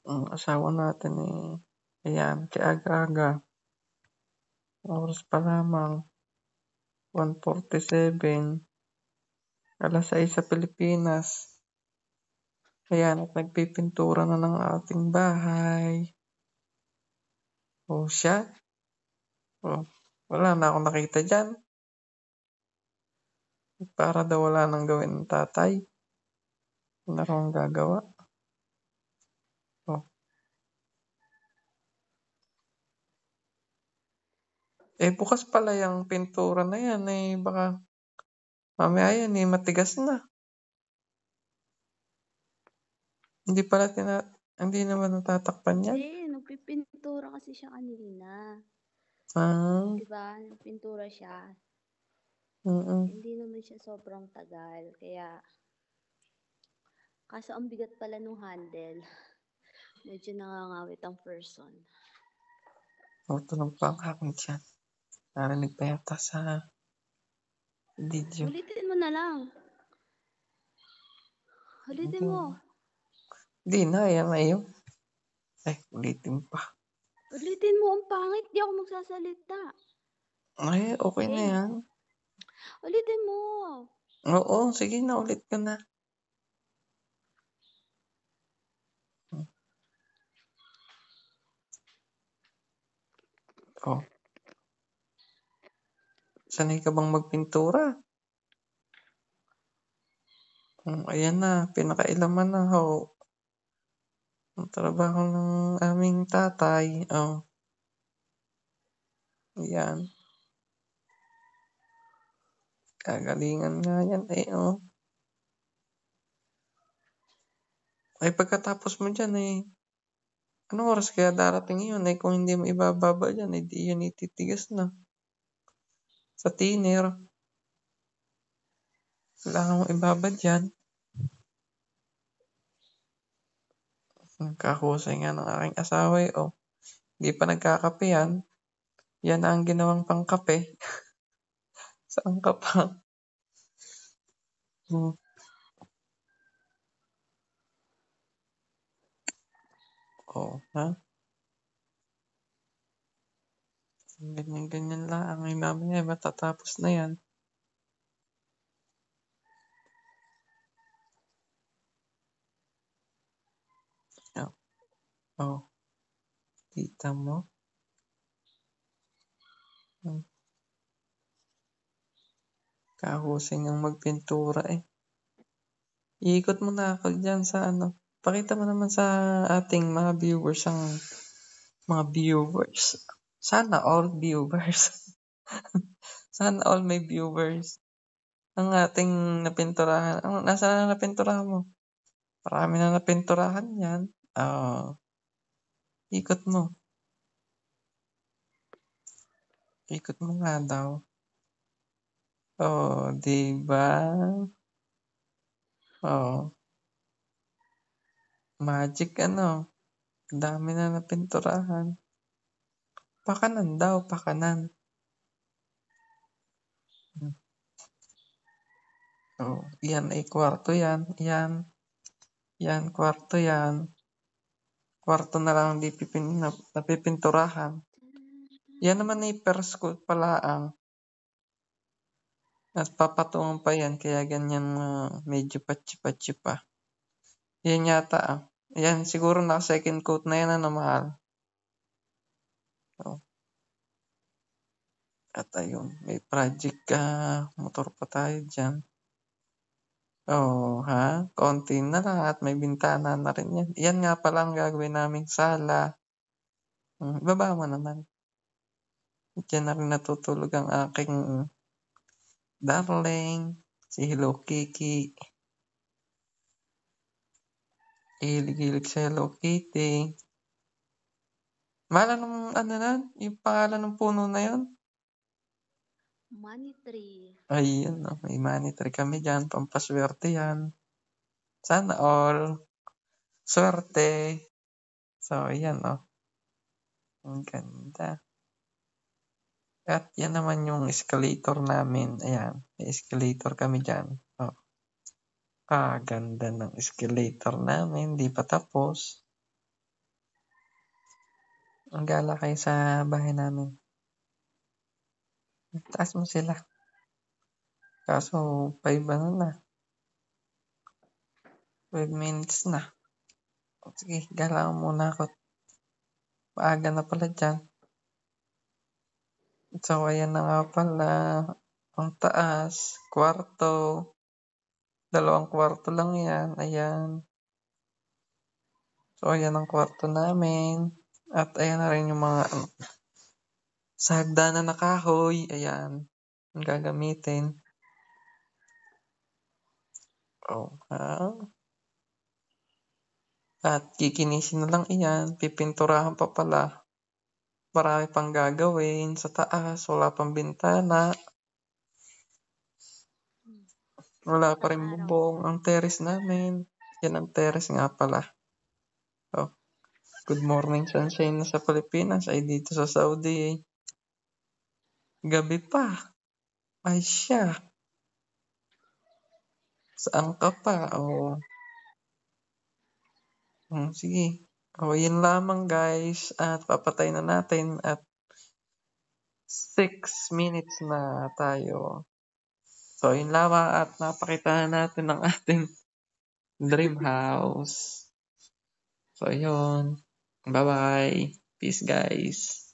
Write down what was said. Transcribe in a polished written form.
Ang asawa natin ayan, kaagaaga. Oras pa lamang, 1:47, 6:00 sa Pilipinas. Ayan, at nagpipintura na ng ating bahay. O siya? Wala na akong nakita dyan. Para daw wala nang gawin ng tatay. Wala akong gagawa. Bukas pala yung pintura na yan. Baka mamaya yan matigas na. Hindi naman natatakpan yan. Hindi, nagpipintura kasi siya kanina. Diba? Nagpintura siya. Hindi naman siya sobrang tagal. Kaya, kaso ang bigat pala nung handle. Medyo nangangawit ang person. Tulong pa ang akin dyan. Narinig pa yata sa video. Ulitin mo na lang. Ulitin mo. Hindi na, yan na yun. Ulitin pa. Ulitin mo, ang pangit. Di ako magsasalita. Okay na yan. Ulitin mo. Oo, sige na, ulit ka na. Sanay ka bang magpintura? Ayan na, pinakailaman na ho. Ang trabaho ng aming tatay. Ayan. Kagalingan nga yan. Pagkatapos mo dyan anong oras kaya darating yun? Kung hindi mo ibababa dyan, di yun ititigas na. Sa tiner. Kailangan mo ibabad dyan. Kakahusay nga ng aking asawa Hindi pa nagkakape yan. Yan ang ginawang pangkape. Saan ka pa? Ha? Ganyan-ganyan lang. Mamaya matatapos na yan. Kita mo? Kahusay ngang magpintura Iikot mo na ako dyan sa Pakita mo naman sa ating mga viewers Sana all viewers. Sana all may viewers. Ang ating napinturahan. Nasaan na napinturahan mo? Marami na napinturahan yan. Ikot mo. Ikot mo nga daw. Diba? Magic Dami na napinturahan. Pakanan daw, pakanan. Yan kwarto yan. Yan, kwarto yan. Kwarto na lang napipinturahan. Yan naman first school pala At papatungan pa yan, kaya ganyan medyo patsi-patsi pa. Yan yata Yan, siguro naka second coat na yan mahal. At ayun, may project motor pa tayo dyan. Konti na lang at may bintana na rin yan. Yan nga pala ang gagawin naming sala. Baba mo naman. Diyan na rin natutulog ang aking darling, si Hello Kiki. Hilig-hilig sa Hello Kitty. Mahal yung pangalan ng puno na yun? Money tree. Ayun, may money tree kami dyan. Pampaswerte yan. Sana all. Swerte. So, yan Ang ganda. At yan naman yung escalator namin. Ayan, may escalator kami dyan. Ganda ng escalator namin. Di pa tapos. Ang gala kayo sa bahay namin. Taas mo sila. Kaso, 5 na. 5 minutes na. Sige, gala muna ako. Maaga na pala dyan. So, ayan na nga pala. Ang taas. Kwarto. 2 kwarto lang yan. Ayan. So, ayan ang kwarto namin. At ayan na rin yung mga sagda na kahoy. Ayan. Ang gagamitin. At kikinisin na lang iyan. Pipinturahan pa pala. Marami pang gagawin sa taas. Wala pang bintana. Wala pa rin bubong ang terrace namin. Yan ang terrace nga pala. Good morning sunshine na sa Pilipinas ay dito sa Saudi. Gabi pa. Ay siya. Saan ka pa? Sige. Yun lamang guys. At papatay na natin at 6 minutes na tayo. So, yun lamang at napakita na natin ang ating dream house. So, yun. Bye-bye. Peace, guys.